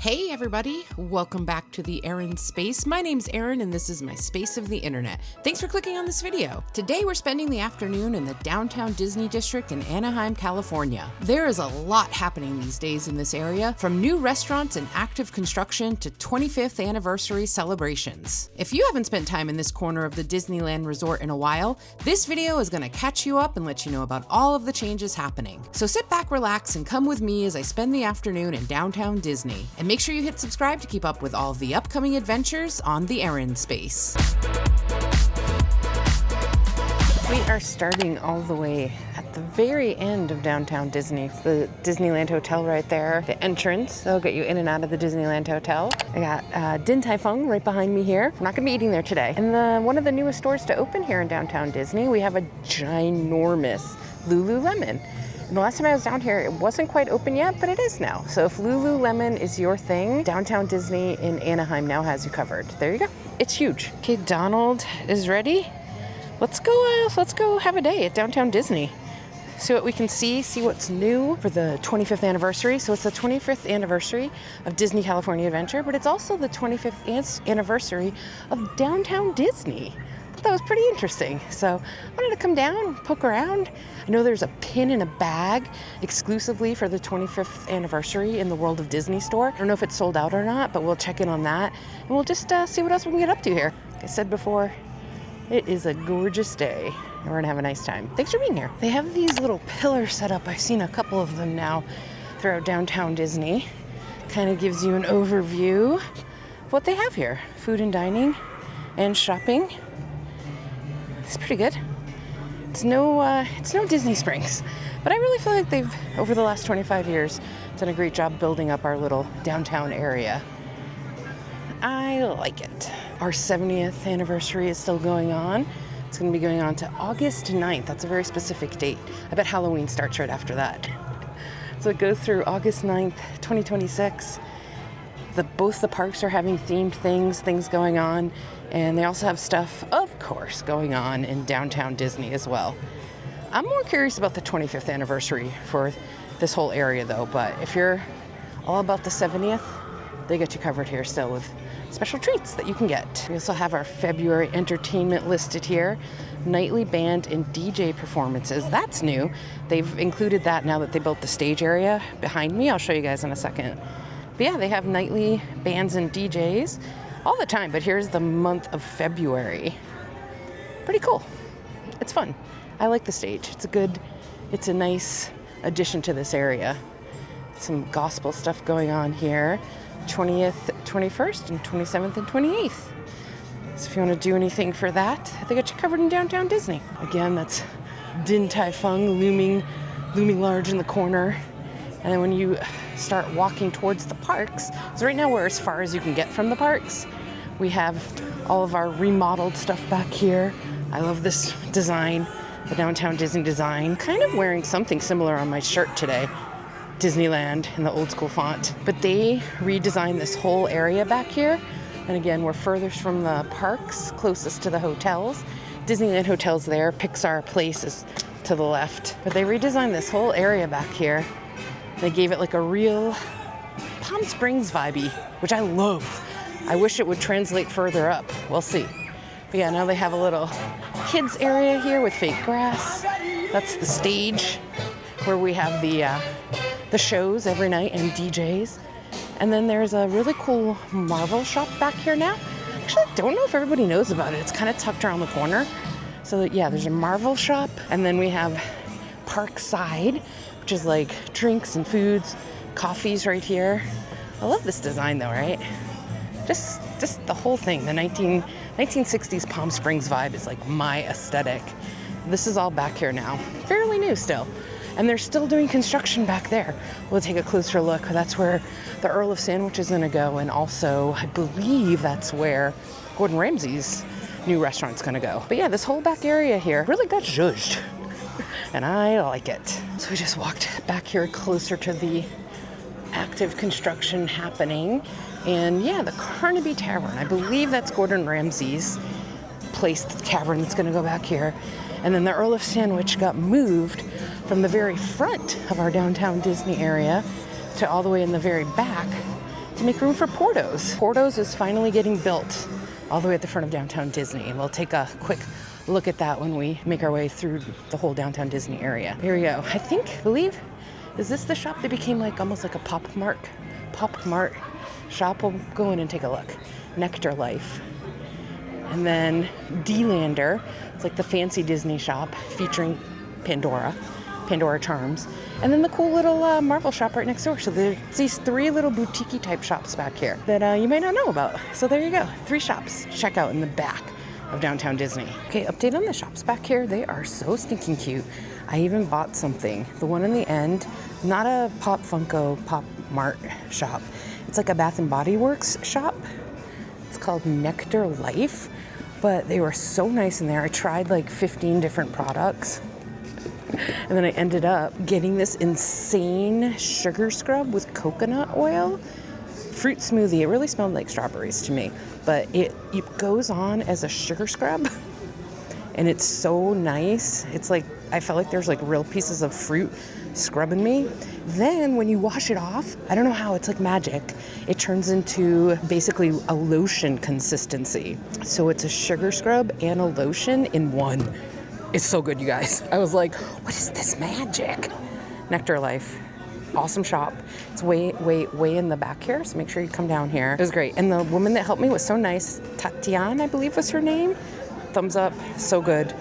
Hey everybody, welcome back to TheErinSpace. My name's Erin and this is my space of the internet. Thanks for clicking on this video. Today we're spending the afternoon in the downtown Disney district in Anaheim, California. There is a lot happening these days in this area, from new restaurants and active construction to 25th anniversary celebrations. If you haven't spent time in this corner of the Disneyland resort in a while, this video is going to catch you up and let you know about all of the changes happening. So sit back, relax, and come with me as I spend the afternoon in downtown Disney. And make sure you hit subscribe to keep up with all of the upcoming adventures on TheErinSpace. We are starting all the way at the very end of downtown Disney. It's the Disneyland Hotel right there. The entrance, they'll get you in and out of the Disneyland Hotel. I got Din Tai Fung right behind me here. I'm not gonna be eating there today. And one of the newest stores to open here in downtown Disney, we have a ginormous Lululemon. And the last time I was down here, it wasn't quite open yet, but it is now. So if Lululemon is your thing, downtown Disney in Anaheim now has you covered. There you go. It's huge. Okay, Donald is ready. Let's go have a day at downtown Disney. See what we can see what's new for the 25th anniversary. So it's the 25th anniversary of Disney California Adventure, but it's also the 25th anniversary of downtown Disney. That was pretty interesting. So I wanted to come down, poke around. I know there's a pin in a bag exclusively for the 25th anniversary in the World of Disney store. I don't know if it's sold out or not, but we'll check in on that. And we'll just see what else we can get up to here. Like I said before, it is a gorgeous day and we're gonna have a nice time. Thanks for being here. They have these little pillars set up. I've seen a couple of them now throughout downtown Disney. Kind of gives you an overview of what they have here. Food and dining and shopping. It's pretty good. It's no Disney Springs, but I really feel like they've, over the last 25 years, done a great job building up our little downtown area. I like it. Our 70th anniversary is still going on. It's going to be going on to August 9th. That's a very specific date. I bet Halloween starts right after that. So it goes through August 9th, 2026. Both the parks are having themed things going on, and they also have stuff, of course, going on in downtown Disney as well. I'm more curious about the 25th anniversary for this whole area though, but if you're all about the 70th, they get you covered here still with special treats that you can get. We also have our February entertainment listed here. Nightly band and DJ performances. That's new. They've included that now that they built the stage area behind me. I'll show you guys in a second. But yeah, they have nightly bands and DJs all the time, but here's the month of February. Pretty cool. It's fun. I like the stage. It's a nice addition to this area. Some gospel stuff going on here. 20th, 21st, and 27th and 28th. So if you want to do anything for that, they got you covered in downtown Disney. Again, that's Din Tai Fung looming large in the corner. And then when you start walking towards the parks, so right now we're as far as you can get from the parks. We have all of our remodeled stuff back here. I love this design, the downtown Disney design. Kind of wearing something similar on my shirt today. Disneyland in the old school font. But they redesigned this whole area back here. And again, we're furthest from the parks, closest to the hotels. Disneyland Hotel's there, Pixar Place is to the left. But they redesigned this whole area back here. They gave it like a real Palm Springs vibey, which I love. I wish it would translate further up. We'll see. But yeah, now they have a little kids area here with fake grass. That's the stage where we have the shows every night and DJs. And then there's a really cool Marvel shop back here now. Actually, I don't know if everybody knows about it. It's kind of tucked around the corner. So yeah, there's a Marvel shop. And then we have Parkside, which is like drinks and foods, coffees right here. I love this design though, right? Just the whole thing, the 1960s Palm Springs vibe is like my aesthetic. This is all back here now, fairly new still. And they're still doing construction back there. We'll take a closer look. That's where the Earl of Sandwich is gonna go. And also, I believe that's where Gordon Ramsay's new restaurant's gonna go. But yeah, this whole back area here really got zhuzhed. And I like it. So we just walked back here closer to the active construction happening. And yeah, the Carnaby Tavern. I believe that's Gordon Ramsay's place, the tavern that's gonna go back here. And then the Earl of Sandwich got moved from the very front of our downtown Disney area to all the way in the very back to make room for Porto's. Porto's is finally getting built all the way at the front of downtown Disney. And we'll take a quick look at that when we make our way through the whole downtown Disney area. Here we go. Believe, is this the shop that became like almost like a Pop Mart shop? We'll go in and take a look. Nectar Life. And then D-Lander. It's like the fancy Disney shop featuring Pandora Charms. And then the cool little Marvel shop right next door. So there's these 3 little boutique-y type shops back here that you might not know about. So there you go. 3 shops to check out in the back of downtown Disney. Okay, update on the shops back here. They are so stinking cute. I even bought something. The one in the end, not a Pop Funko Pop Mart shop. It's like a Bath and Body Works shop. It's called Nectar Life, but they were so nice in there. I tried like 15 different products. And then I ended up getting this insane sugar scrub with coconut oil. Fruit smoothie. It really smelled like strawberries to me, but it goes on as a sugar scrub and it's so nice. It's like, I felt like there's like real pieces of fruit scrubbing me. Then when you wash it off, I don't know how, it's like magic. It turns into basically a lotion consistency. So it's a sugar scrub and a lotion in one. It's so good, you guys. I was like, what is this magic? Nectar Life. Awesome shop. It's way in the back here, so make sure you come down here. It was great. And the woman that helped me was so nice. Tatiana, I believe was her name. Thumbs up. So good.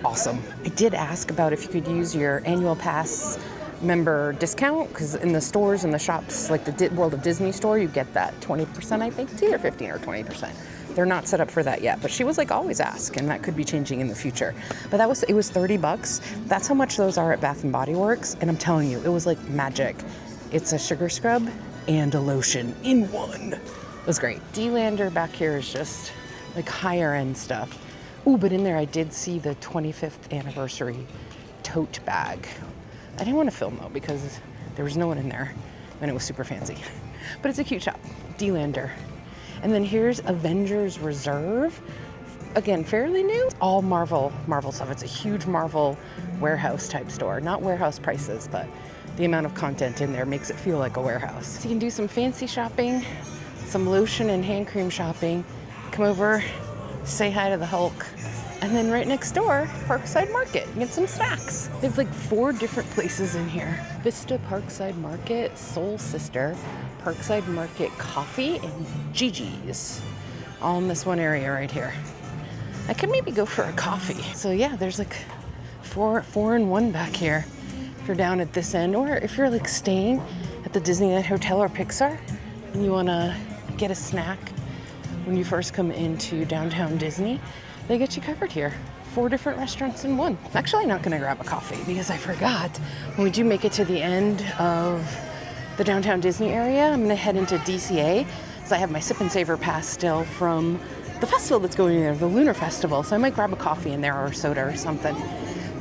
Awesome. I did ask about if you could use your annual pass member discount, because in the stores and the shops, like the World of Disney store, you get that 20%, I think. It's either 15 or 20%. They're not set up for that yet, but she was like, always ask, and that could be changing in the future. But it was $30. That's how much those are at Bath and Body Works, and I'm telling you, it was like magic. It's a sugar scrub and a lotion in one. It was great. D-Lander back here is just like higher end stuff. Ooh, but in there I did see the 25th anniversary tote bag. I didn't want to film though because there was no one in there and it was super fancy. But it's a cute shop. D-Lander. And then here's Avengers Reserve. Again, fairly new. All Marvel stuff. It's a huge Marvel warehouse type store. Not warehouse prices, but the amount of content in there makes it feel like a warehouse. So you can do some fancy shopping, some lotion and hand cream shopping. Come over, say hi to the Hulk. And then right next door, Parkside Market. Get some snacks. They have like 4 different places in here. Vista Parkside Market, Soul Sister, Parkside Market Coffee, and Gigi's. All in this one area right here. I could maybe go for a coffee. So yeah, there's like four in one back here. If you're down at this end, or if you're like staying at the Disneyland Hotel or Pixar, and you wanna get a snack when you first come into downtown Disney, they get you covered here. 4 different restaurants in one. I'm actually not gonna grab a coffee because I forgot. When we do make it to the end of the downtown Disney area, I'm gonna head into DCA because I have my Sip and Savor pass still from the festival that's going there, the Lunar Festival. So I might grab a coffee in there or a soda or something.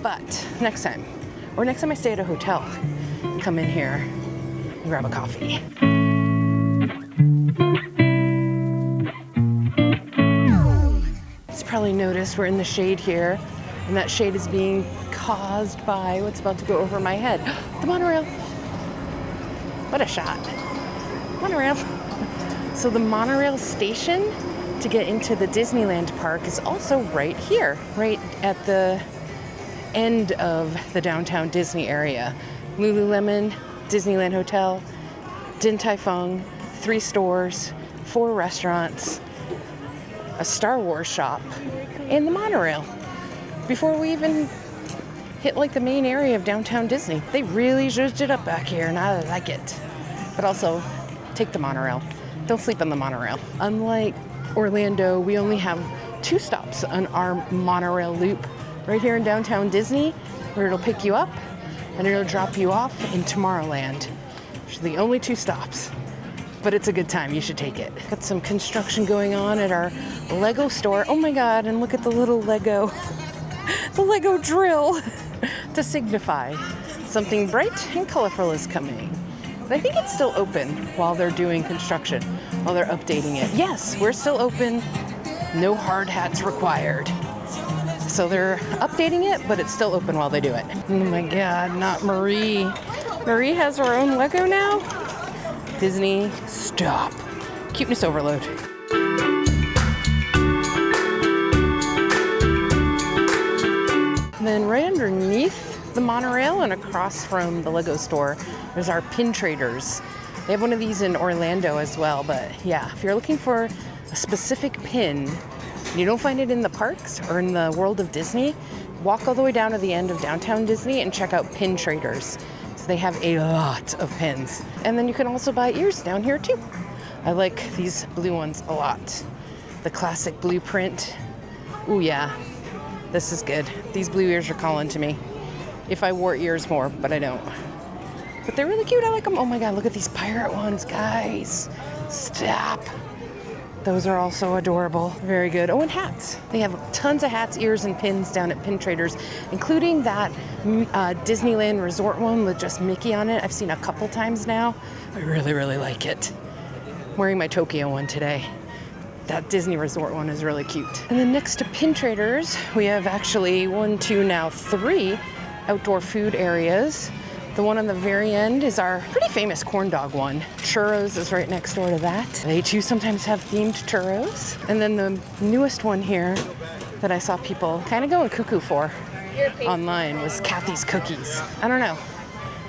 But next time I stay at a hotel, come in here and grab a coffee. Probably noticed we're in the shade here, and that shade is being caused by what's about to go over my head. The monorail. What a shot. Monorail. So the monorail station to get into the Disneyland park is also right here, right at the end of the downtown Disney area. Lululemon, Disneyland Hotel, Din Tai Fung, 3 stores, 4 restaurants, a Star Wars shop, and the monorail. Before we even hit like the main area of downtown Disney. They really zhuzhed it up back here, and I like it. But also, take the monorail. Don't sleep on the monorail. Unlike Orlando, we only have 2 stops on our monorail loop right here in downtown Disney, where it'll pick you up and it'll drop you off in Tomorrowland. Which are the only 2 stops. But it's a good time, you should take it. Got some construction going on at our Lego store. Oh my God, and look at the little Lego, the Lego drill to signify something bright and colorful is coming. But I think it's still open while they're doing construction, while they're updating it. Yes, we're still open, no hard hats required. So they're updating it, but it's still open while they do it. Oh my God, not Marie. Marie has her own Lego now? Disney, stop. Cuteness overload. And then right underneath the monorail and across from the Lego store, there's our pin traders. They have one of these in Orlando as well, but yeah, if you're looking for a specific pin and you don't find it in the parks or in the world of Disney, walk all the way down to the end of downtown Disney and check out pin traders. So they have a lot of pins. And then you can also buy ears down here too. I like these blue ones a lot. The classic blueprint. Ooh yeah, this is good. These blue ears are calling to me. If I wore ears more, but I don't. But they're really cute, I like them. Oh my God, look at these pirate ones, guys. Stop. Those are also adorable. Very good. Oh, and hats. They have tons of hats, ears, and pins down at Pin Traders, including that Disneyland Resort one with just Mickey on it. I've seen a couple times now. I really, really like it. I'm wearing my Tokyo one today. That Disney Resort one is really cute. And then next to Pin Traders, we have actually 1, 2, now 3 outdoor food areas. The one on the very end is our pretty famous corn dog one. Churros is right next door to that. They too sometimes have themed churros. And then the newest one here that I saw people kind of going cuckoo for online was Kathy's Cookies. I don't know.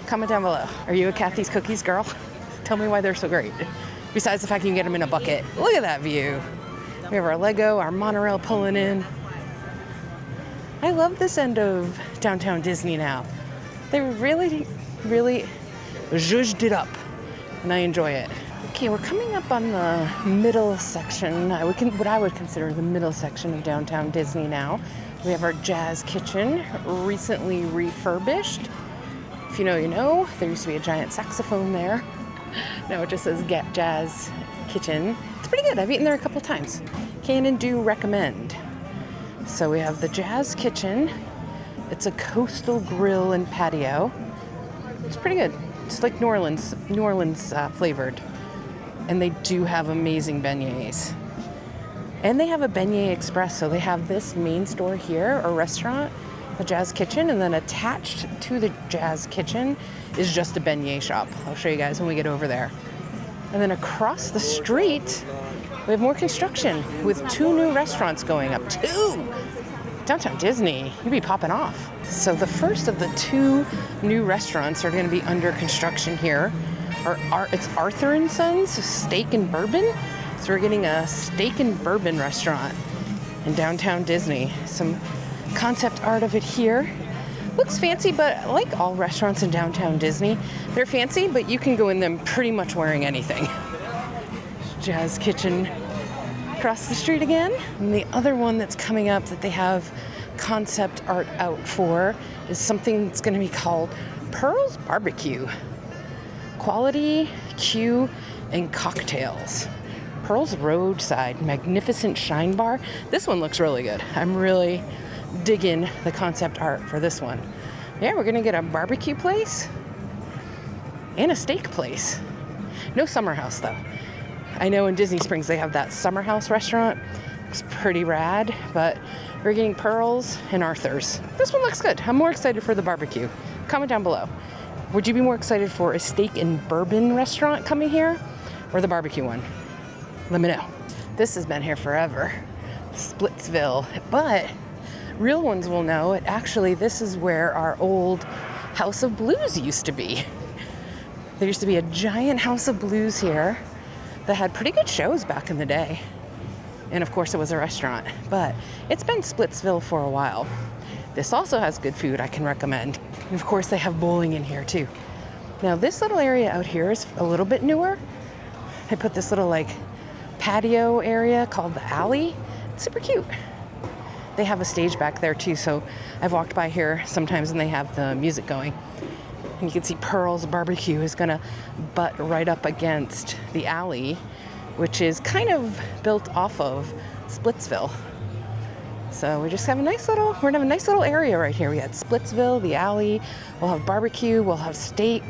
Comment down below. Are you a Kathy's Cookies girl? Tell me why they're so great. Besides the fact you can get them in a bucket. Look at that view. We have our Lego, our monorail pulling in. I love this end of downtown Disney now. They really, really zhuzhed it up, and I enjoy it. Okay, we're coming up on the middle section, what I would consider the middle section of downtown Disney now. We have our Jazz Kitchen, recently refurbished. If you know, you know. There used to be a giant saxophone there. Now it just says Jazz Kitchen. It's pretty good. I've eaten there a couple times. Can and do recommend. So we have the Jazz Kitchen. It's a coastal grill and patio. It's pretty good. It's like New Orleans flavored. And they do have amazing beignets. And they have a beignet express. So they have this main store here, or restaurant, the Jazz Kitchen, and then attached to the Jazz Kitchen is just a beignet shop. I'll show you guys when we get over there. And then across the street, we have more construction with 2 new restaurants going up. 2! Downtown Disney, you'd be popping off. So the first of the 2 new restaurants are going to be under construction here. It's Arthur & Sons Steak and Bourbon. So we're getting a steak and bourbon restaurant in downtown Disney. Some concept art of it here. Looks fancy, but like all restaurants in downtown Disney, they're fancy, but you can go in them pretty much wearing anything. Jazz Kitchen across the street again. And the other one that's coming up that they have concept art out for is something that's going to be called Pearl's Barbecue. Quality, Q, and cocktails. Pearl's Roadside Magnificent Shine Bar. This one looks really good. I'm really digging the concept art for this one. Yeah, we're going to get a barbecue place and a steak place. No summer house though. I know in Disney Springs they have that summer house restaurant. It's pretty rad, but we're getting Pearl's and Arthur's. This one looks good. I'm more excited for the barbecue. Comment down below. Would you be more excited for a steak and bourbon restaurant coming here or the barbecue one? Let me know. This has been here forever. Splitsville, but real ones will know it. Actually, this is where our old House of Blues used to be. There used to be a giant House of Blues here that had pretty good shows back in the day. And of course it was a restaurant, but it's been Splitsville for a while. This also has good food I can recommend. And of course they have bowling in here too. Now this little area out here is a little bit newer. They put this little like patio area called the Alley. It's super cute. They have a stage back there too, so I've walked by here sometimes and they have the music going. And you can see Pearl's Barbecue is gonna butt right up against the Alley, which is kind of built off of Splitsville. So we just have we're gonna have a nice little area right here. We got Splitsville, the Alley, we'll have barbecue, we'll have steak,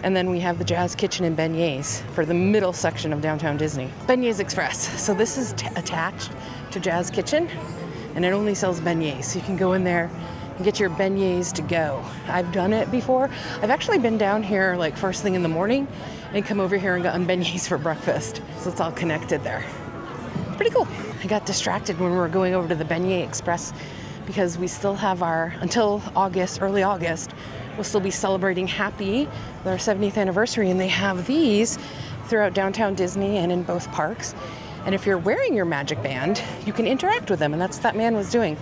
and then we have the Jazz Kitchen and beignets for the middle section of downtown Disney. Beignets Express. So this is attached to Jazz Kitchen, and it only sells beignets. So you can go in there and get your beignets to go. I've done it before. I've actually been down here like first thing in the morning and come over here and got beignets for breakfast. So it's all connected there. Pretty cool. I got distracted when we were going over to the Beignet Express because we still have until August, early August, we'll still be celebrating Happy with our 70th anniversary, and they have these throughout downtown Disney and in both parks. And if you're wearing your Magic Band, you can interact with them, and that's what that man was doing.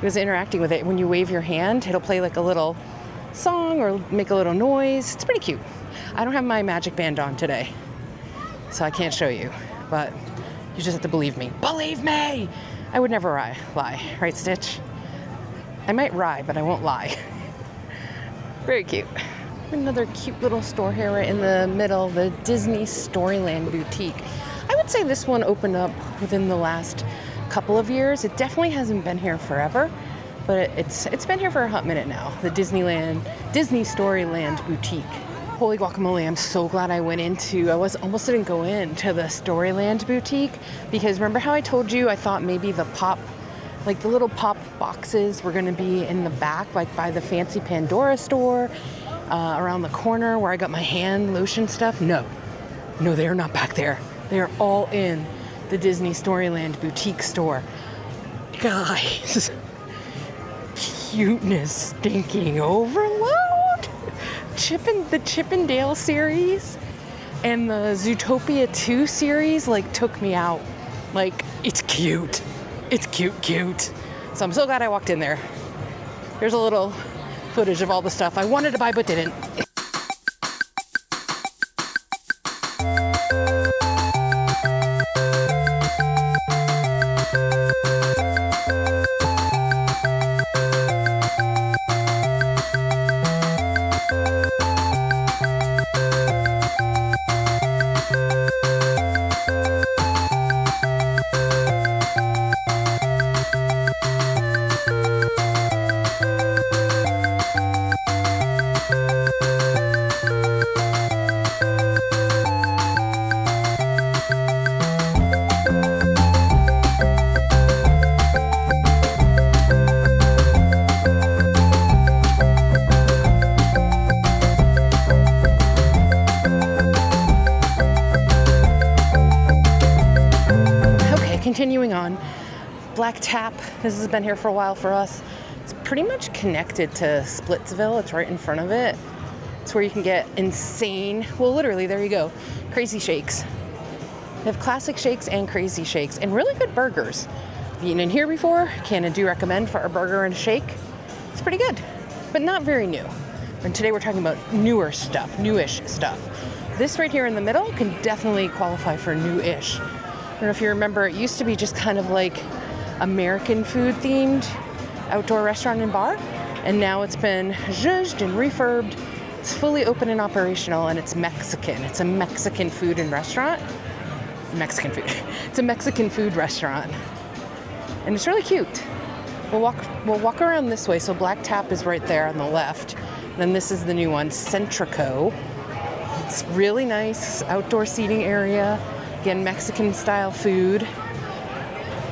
He was interacting with it. When you wave your hand, it'll play like a little song or make a little noise. It's pretty cute. I don't have my Magic Band on today, so I can't show you, but you just have to believe me. Believe me! I would never lie. Right, Stitch? I might lie, but I won't lie. Very cute. Another cute little store here right in the middle, the Disney Storyland Boutique. I would say this one opened up within the last couple of years. It definitely hasn't been here forever, but it's been here for a hot minute now. The Disney Storyland Boutique. Holy guacamole, I'm so glad I almost didn't go into the Storyland Boutique, because remember how I told you I thought maybe the little pop boxes were gonna be in the back, like by the fancy Pandora store, around the corner where I got my hand lotion stuff? No, they are not back there. They are all in the Disney Storyland Boutique store. Guys, cuteness stinking overload. The Chip and Dale series and the Zootopia 2 series took me out. It's cute. It's cute. So I'm so glad I walked in there. Here's a little footage of all the stuff I wanted to buy but didn't. Continuing on, Black Tap. This has been here for a while for us. It's pretty much connected to Splitsville. It's right in front of it. It's where you can get insane, well, literally, there you go, crazy shakes. They have classic shakes and crazy shakes and really good burgers. I've eaten in here before. Can and do recommend for a burger and a shake. It's pretty good, but not very new. And today we're talking about newish stuff. This right here in the middle can definitely qualify for newish. I don't know if you remember, it used to be just kind of like American food themed outdoor restaurant and bar, and now it's been zhuzhed and refurbed. It's fully open and operational, and it's Mexican. It's a Mexican food and restaurant. It's a Mexican food restaurant, and it's really cute. We'll walk around this way. So Black Tap is right there on the left. And then this is the new one, Centrico. It's really nice outdoor seating area. Again, Mexican style food.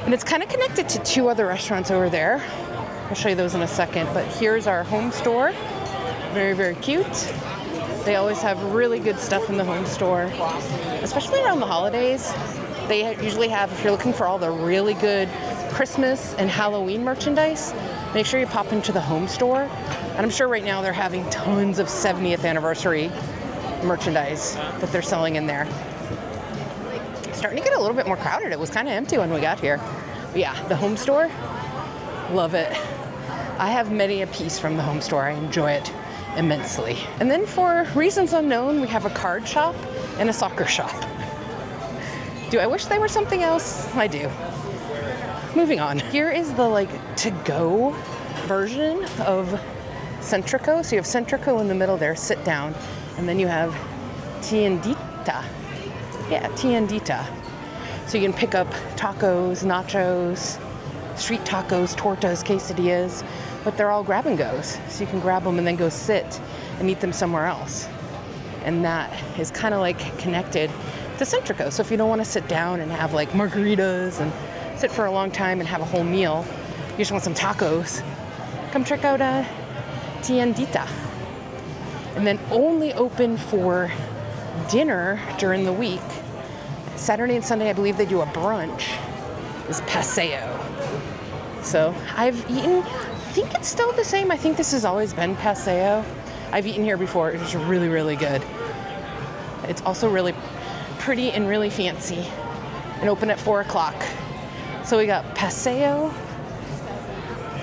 And it's kind of connected to two other restaurants over there. I'll show you those in a second. But here's our home store. Very, very cute. They always have really good stuff in the home store, especially around the holidays. They usually have, if you're looking for all the really good Christmas and Halloween merchandise, make sure you pop into the home store. And I'm sure right now they're having tons of 70th anniversary merchandise that they're selling in there. Starting to get a little bit more crowded. It was kind of empty when we got here. But yeah, the home store, love it. I have many a piece from the home store. I enjoy it immensely. And then for reasons unknown, we have a card shop and a soccer shop. Do I wish they were something else? I do. Moving on. Here is the to-go version of Centrico. So you have Centrico in the middle there, sit down, and then you have Tiendita. Yeah, Tiendita. So you can pick up tacos, nachos, street tacos, tortas, quesadillas, but they're all grab and goes. So you can grab them and then go sit and eat them somewhere else. And that is kind of connected to Centrico. So if you don't want to sit down and have margaritas and sit for a long time and have a whole meal, you just want some tacos, come check out Tiendita. And then only open for dinner during the week, Saturday and Sunday, I believe they do a brunch, is Paseo. So I've eaten, I think it's still the same. I think this has always been Paseo. I've eaten here before. It was really, really good. It's also really pretty and really fancy and open at 4 o'clock. So we got Paseo,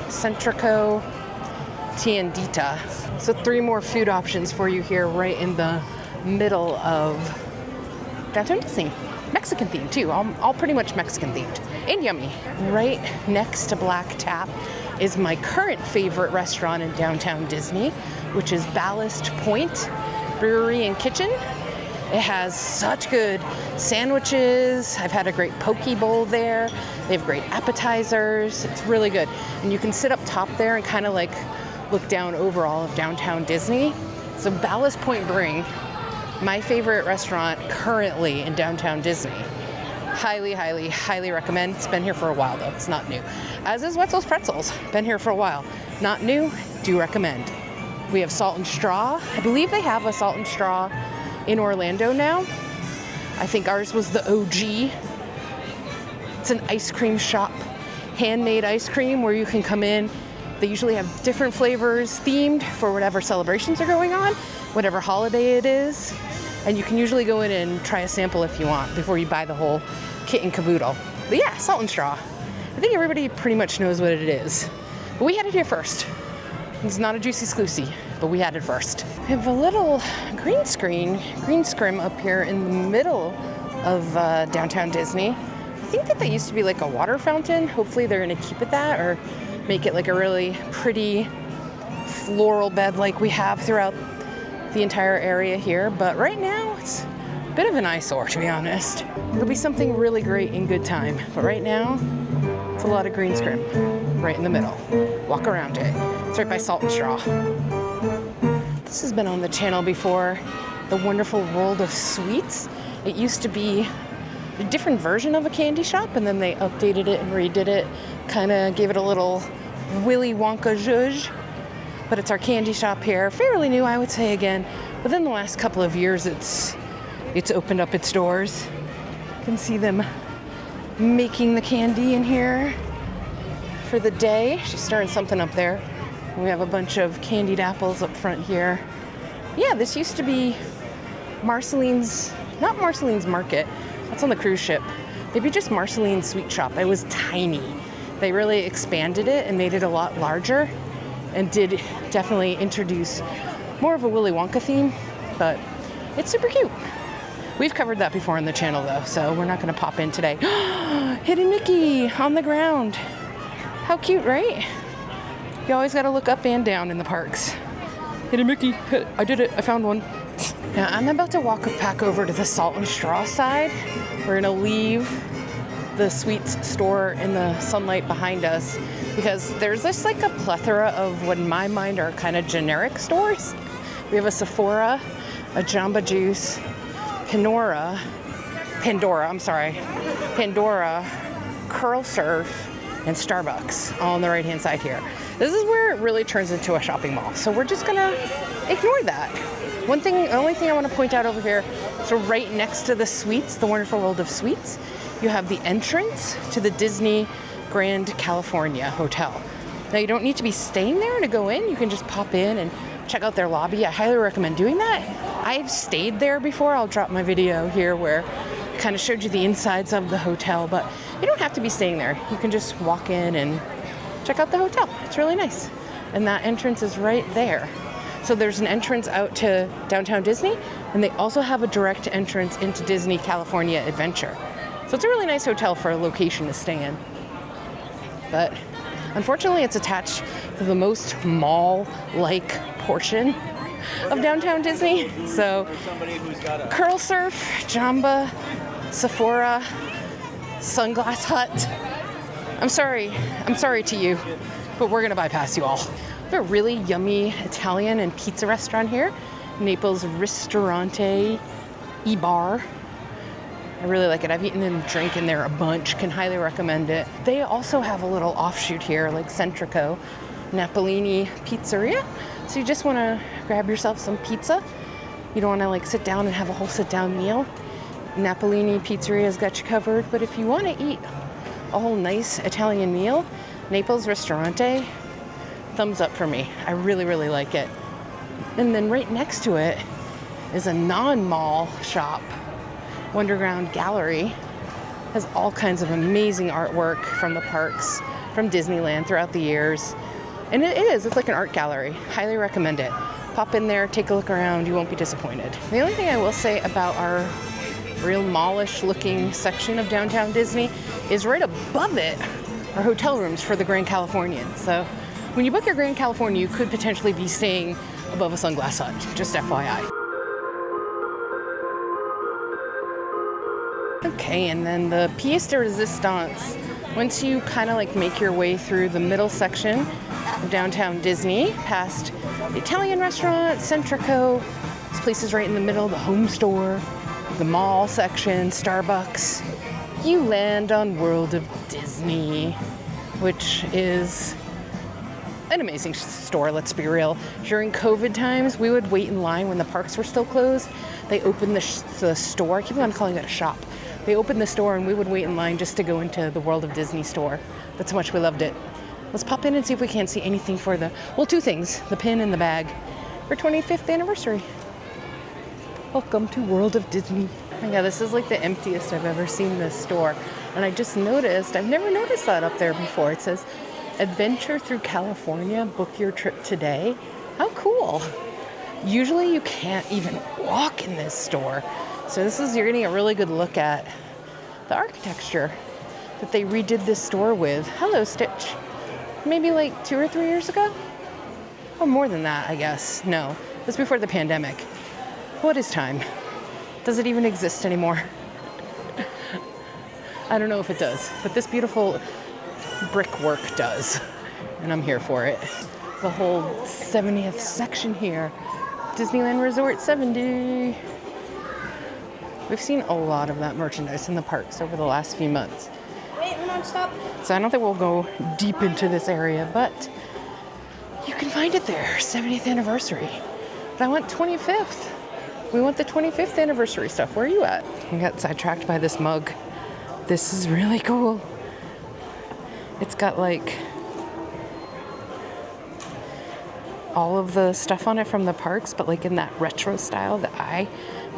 Centrico, Tiendita. So 3 more food options for you here right in the middle of downtown Disney. Mexican themed too, all pretty much Mexican themed and yummy. Right next to Black Tap is my current favorite restaurant in downtown Disney, which is Ballast Point Brewery and Kitchen. It has such good sandwiches. I've had a great poke bowl there. They have great appetizers. It's really good. And you can sit up top there and kind of like look down over all of downtown Disney. So Ballast Point Brewing, my favorite restaurant currently in downtown Disney. Highly, highly, highly recommend. It's been here for a while though, it's not new. As is Wetzel's Pretzels, been here for a while. Not new, do recommend. We have Salt and Straw. I believe they have a Salt and Straw in Orlando now. I think ours was the OG. It's an ice cream shop, handmade ice cream where you can come in. They usually have different flavors themed for whatever celebrations are going on, whatever holiday it is. And you can usually go in and try a sample if you want before you buy the whole kit and caboodle. But yeah, Salt and Straw. I think everybody pretty much knows what it is. But we had it here first. It's not a Juicy Sclusy, but we had it first. We have a little green scrim up here in the middle of downtown Disney. I think that used to be like a water fountain. Hopefully they're gonna keep it that or make it like a really pretty floral bed like we have throughout the entire area here. But right now it's a bit of an eyesore, to be honest. It'll be something really great in good time. But right now, it's a lot of green scrim right in the middle. Walk around it. It's right by Salt and Straw. This has been on the channel before, the wonderful World of Sweets. It used to be a different version of a candy shop, and then they updated it and redid it, kind of gave it a little Willy Wonka zhuzh. But it's our candy shop here, fairly new, I would say again. Within the last couple of years, it's opened up its doors. You can see them making the candy in here for the day. She's starting something up there. We have a bunch of candied apples up front here. Yeah, this used to be Marceline's, not Marceline's Market. That's on the cruise ship. Maybe just Marceline's Sweet Shop. It was tiny. They really expanded it and made it a lot larger and did definitely introduce more of a Willy Wonka theme, but it's super cute. We've covered that before on the channel though, so we're not gonna pop in today. Hidden Mickey on the ground. How cute, right? You always gotta look up and down in the parks. Hidden Mickey, I did it, I found one. Now I'm about to walk back over to the Salt and Straw side. We're gonna leave the sweets store in the sunlight behind us because there's just like a plethora of what in my mind are kind of generic stores. We have a Sephora, a Jamba Juice, Pandora, Curl Surf, and Starbucks all on the right hand side here. This is where it really turns into a shopping mall. So we're just gonna ignore that. The only thing I want to point out over here, so right next to the suites, the Wonderful World of Sweets, you have the entrance to the Disney Grand California Hotel. Now you don't need to be staying there to go in. You can just pop in and check out their lobby. I highly recommend doing that. I've stayed there before. I'll drop my video here where I kind of showed you the insides of the hotel, but you don't have to be staying there. You can just walk in and check out the hotel. It's really nice. And that entrance is right there. So there's an entrance out to downtown Disney, and they also have a direct entrance into Disney California Adventure. So it's a really nice hotel for a location to stay in. But unfortunately, it's attached to the most mall-like portion of downtown Disney. So Curl Surf, Jamba, Sephora, Sunglass Hut. I'm sorry to you, but we're gonna bypass you all. We have a really yummy Italian and pizza restaurant here, Naples Ristorante E Bar. I really like it. I've eaten and drank in there a bunch, can highly recommend it. They also have a little offshoot here, like Centrico, Napolini Pizzeria. So you just wanna grab yourself some pizza you don't want to like sit down and have a whole sit-down meal, Napolini Pizzeria's got you covered. But if you want to eat a whole nice Italian meal, Naples Ristorante, thumbs up for me. I really, really like it. And then right next to it is a non-mall shop, Wonderground Gallery. Has all kinds of amazing artwork from the parks, from Disneyland throughout the years. And it's like an art gallery. Highly recommend it. Pop in there, take a look around, you won't be disappointed. The only thing I will say about our real mallish looking section of downtown Disney is right above it are hotel rooms for the Grand Californian. So when you book your Grand California, you could potentially be staying above a Sunglass Hut, just FYI. Okay, and then the pièce de résistance. Once you kind of like make your way through the middle section of downtown Disney, past the Italian restaurant, Centrico, this place is right in the middle, the home store, the mall section, Starbucks, you land on World of Disney, which is an amazing store, let's be real. During COVID times, we would wait in line when the parks were still closed. They opened the store. I keep on calling it a shop. They opened the store and we would wait in line just to go into the World of Disney store. That's how much we loved it. Let's pop in and see if we can't see anything for two things, the pin and the bag for 25th anniversary. Welcome to World of Disney. Oh yeah, this is like the emptiest I've ever seen this store. And I just noticed, I've never noticed that up there before. It says, Adventure through California, book your trip today. How cool. Usually you can't even walk in this store. So you're getting a really good look at the architecture that they redid this store with. Hello, Stitch. Maybe like 2 or 3 years ago? Or more than that, I guess. No, it was before the pandemic. What is time? Does it even exist anymore? I don't know if it does, but this beautiful brickwork does, and I'm here for it. The whole 70th section here, Disneyland Resort 70. We've seen a lot of that merchandise in the parks over the last few months. Wait, hold on, stop. So I don't think we'll go deep into this area, but you can find it there, 70th anniversary. But I want 25th. We want the 25th anniversary stuff. Where are you at? We got sidetracked by this mug. This is really cool. It's got like all of the stuff on it from the parks, but like in that retro style that I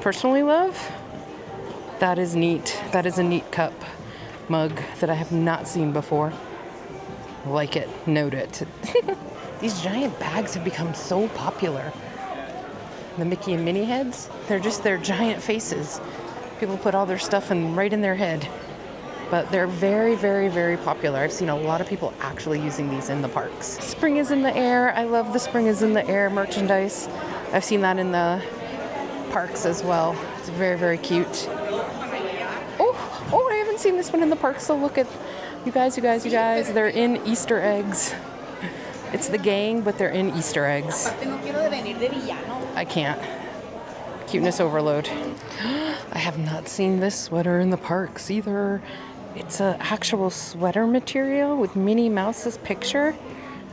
personally love. That is neat. That is a neat cup mug that I have not seen before. Like it, note it. These giant bags have become so popular. The Mickey and Minnie heads, they're just their giant faces. People put all their stuff right in their head. But they're very, very, very popular. I've seen a lot of people actually using these in the parks. Spring is in the air. I love the Spring is in the air merchandise. I've seen that in the parks as well. It's very, very cute. Oh, I haven't seen this one in the parks, so look at you guys. They're in Easter eggs. It's the gang, but they're in Easter eggs. I can't. Cuteness overload. I have not seen this sweater in the parks either. It's an actual sweater material with Minnie Mouse's picture.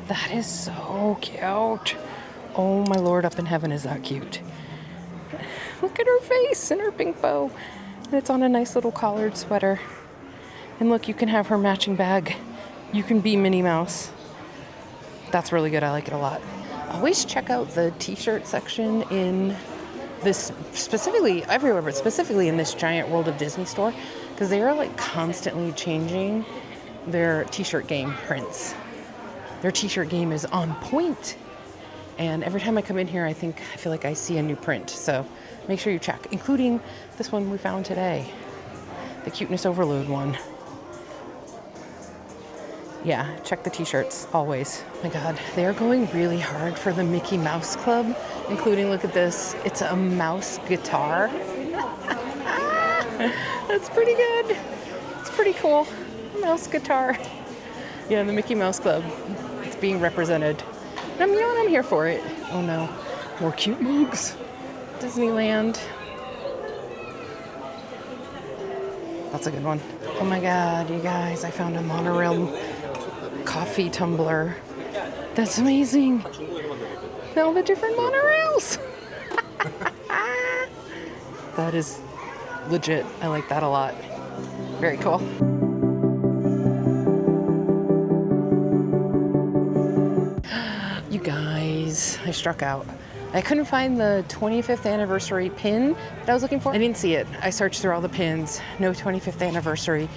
That is so cute. Oh my Lord, up in heaven, is that cute. Look at her face and her pink bow. And it's on a nice little collared sweater. And look, you can have her matching bag. You can be Minnie Mouse. That's really good. I like it a lot. Always check out the t-shirt section in this, specifically everywhere, but specifically in this giant World of Disney store, because they are like constantly changing their t-shirt game prints. Their t-shirt game is on point. And every time I come in here, I feel like I see a new print. So make sure you check, including this one we found today, the cuteness overload one. Yeah, check the t-shirts, always. Oh my God, they're going really hard for the Mickey Mouse Club, including, look at this, it's a mouse guitar. That's pretty good. It's pretty cool. Mouse guitar. Yeah, the Mickey Mouse Club. It's being represented. And you know what, I'm here for it. Oh no, more cute mugs. Disneyland. That's a good one. Oh my God, you guys, I found a monorail coffee tumbler. That's amazing. All the different monorails. That is legit. I like that a lot. Very cool. You guys, I struck out. I couldn't find the 25th anniversary pin that I was looking for. I didn't see it. I searched through all the pins. No 25th anniversary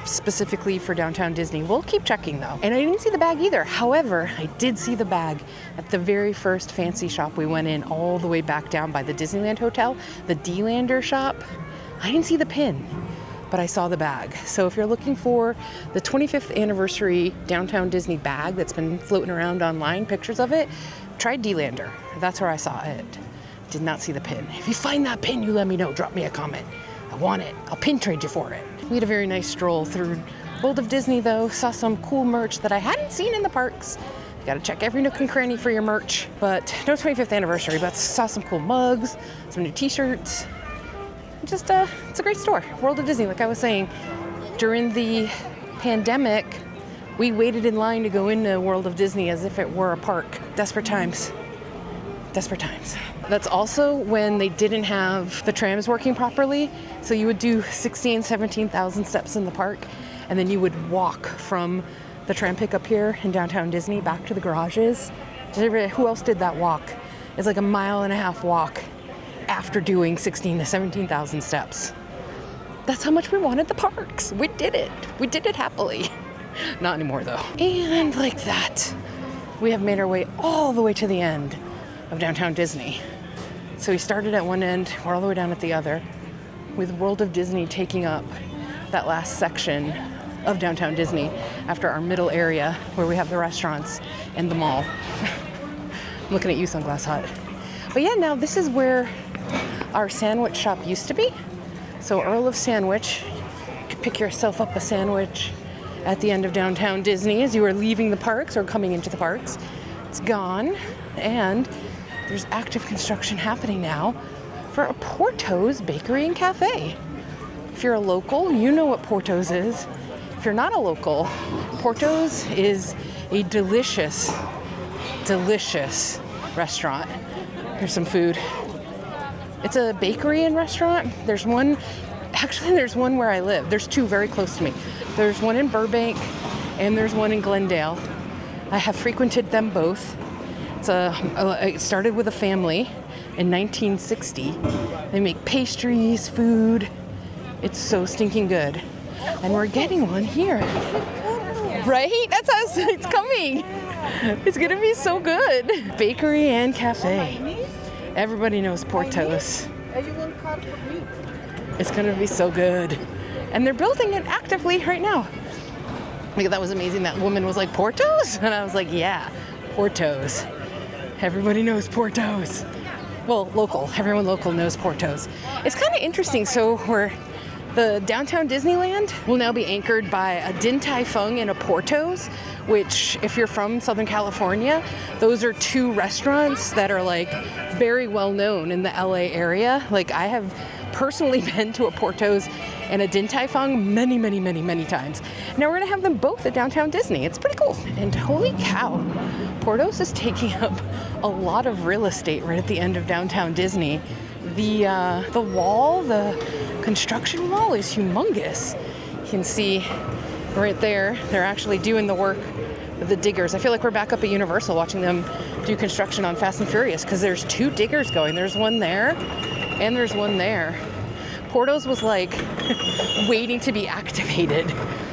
specifically for Downtown Disney. We'll keep checking though. And I didn't see the bag either. However, I did see the bag at the very first fancy shop we went in all the way back down by the Disneyland Hotel, the D-Lander shop. I didn't see the pin, but I saw the bag. So if you're looking for the 25th anniversary Downtown Disney bag that's been floating around online, pictures of it, try D-Lander. That's where I saw it. Did not see the pin. If you find that pin, you let me know. Drop me a comment. I want it. I'll pin trade you for it. We had a very nice stroll through World of Disney though. Saw some cool merch that I hadn't seen in the parks. You gotta check every nook and cranny for your merch. But no 25th anniversary, but saw some cool mugs, some new t-shirts. Just, it's a great store. World of Disney, like I was saying, during the pandemic, we waited in line to go into World of Disney as if it were a park. Desperate times. Desperate times. That's also when they didn't have the trams working properly. So you would do 16,000, 17,000 steps in the park, and then you would walk from the tram pickup here in Downtown Disney back to the garages. Who else did that walk? It's like a 1.5 mile walk after doing 16,000 to 17,000 steps. That's how much we wanted the parks. We did it. We did it happily. Not anymore though. And like that, we have made our way all the way to the end of Downtown Disney. So we started at one end, we're all the way down at the other, with World of Disney taking up that last section of Downtown Disney after our middle area where we have the restaurants and the mall. I'm looking at you, Sunglass Hut. But yeah, now this is where our sandwich shop used to be. So Earl of Sandwich, you could pick yourself up a sandwich at the end of Downtown Disney as you were leaving the parks or coming into the parks. It's gone, and there's active construction happening now for a Porto's Bakery and Cafe. If you're a local, you know what Porto's is. If you're not a local, Porto's is a delicious, delicious restaurant. Here's some food. It's a bakery and restaurant. There's one where I live. There's two very close to me. There's one in Burbank and there's one in Glendale. I have frequented them both. It started with a family in 1960. They make pastries, food. It's so stinking good. And we're getting one here. Right? That's us. It's coming. It's gonna be so good. Bakery and cafe. Everybody knows Porto's. It's gonna be so good. And they're building it actively right now. Like, that was amazing. That woman was like, Porto's? And I was like, yeah, Porto's. Everybody knows Porto's. Well, local. Everyone local knows Porto's. It's kind of interesting. So the Downtown Disneyland will now be anchored by a Din Tai Fung and a Porto's, which, if you're from Southern California, those are two restaurants that are like very well known in the LA area. Like, I have personally been to a Porto's and a Din Tai Fung many, many, many, many times. Now we're gonna have them both at Downtown Disney. It's pretty cool. And holy cow, Porto's is taking up a lot of real estate right at the end of Downtown Disney. The wall, the construction wall is humongous. You can see right there, they're actually doing the work with the diggers. I feel like we're back up at Universal watching them do construction on Fast and Furious, because there's two diggers going. There's one there and there's one there. Porto's was like waiting to be activated,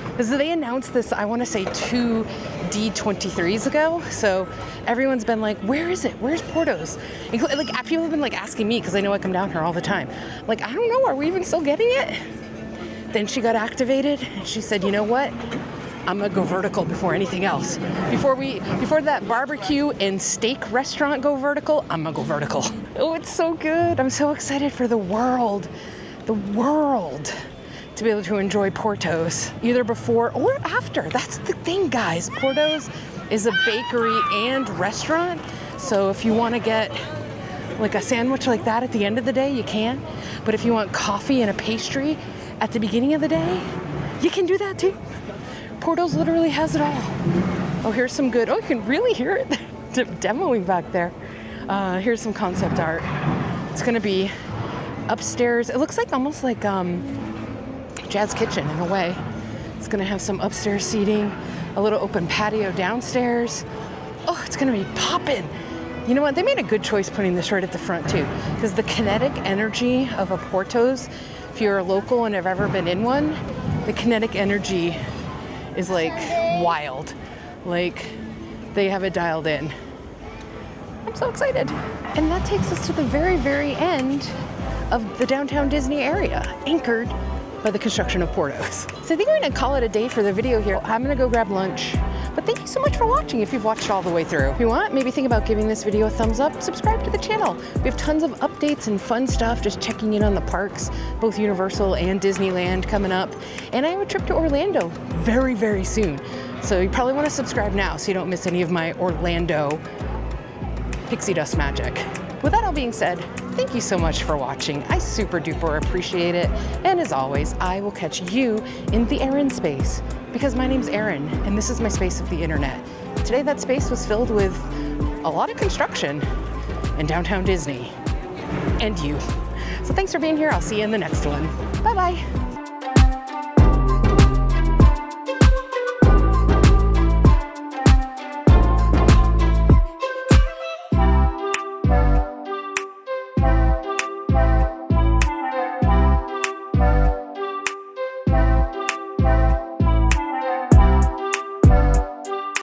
because they announced this, I want to say 2 D23s ago. So everyone's been like, where is it? Where's Porto's? Like, people have been like asking me, because I know I come down here all the time. Like, I don't know, are we even still getting it? Then she got activated and she said, you know what? I'm gonna go vertical before anything else. Before that barbecue and steak restaurant go vertical, I'm gonna go vertical. Oh, it's so good. I'm so excited for the world to be able to enjoy Porto's either before or after. That's the thing, guys. Porto's is a bakery and restaurant. So if you want to get like a sandwich like that at the end of the day, you can. But if you want coffee and a pastry at the beginning of the day, you can do that too. Porto's literally has it all. Oh, here's some good, you can really hear it demoing back there. Here's some concept art. It's gonna be upstairs. It looks like almost like Jazz Kitchen in a way. It's gonna have some upstairs seating, a little open patio downstairs. Oh, it's gonna be poppin'. You know what, they made a good choice putting this right at the front too, because the kinetic energy of a Porto's, if you're a local and have ever been in one, the kinetic energy is like wild. Like, they have it dialed in. I'm so excited. And that takes us to the very, very end of the downtown Disney area, anchored by the construction of Portos. So I think we're gonna call it a day for the video here. I'm gonna go grab lunch. But thank you so much for watching if you've watched all the way through. If you want, maybe think about giving this video a thumbs up, subscribe to the channel. We have tons of updates and fun stuff, just checking in on the parks, both Universal and Disneyland coming up. And I have a trip to Orlando very, very soon. So you probably wanna subscribe now so you don't miss any of my Orlando pixie dust magic. With that all being said, thank you so much for watching. I super duper appreciate it. And as always, I will catch you in the TheErinSpace, because my name's Erin and this is my space of the internet. Today that space was filled with a lot of construction in downtown Disney and you. So thanks for being here. I'll see you in the next one. Bye-bye.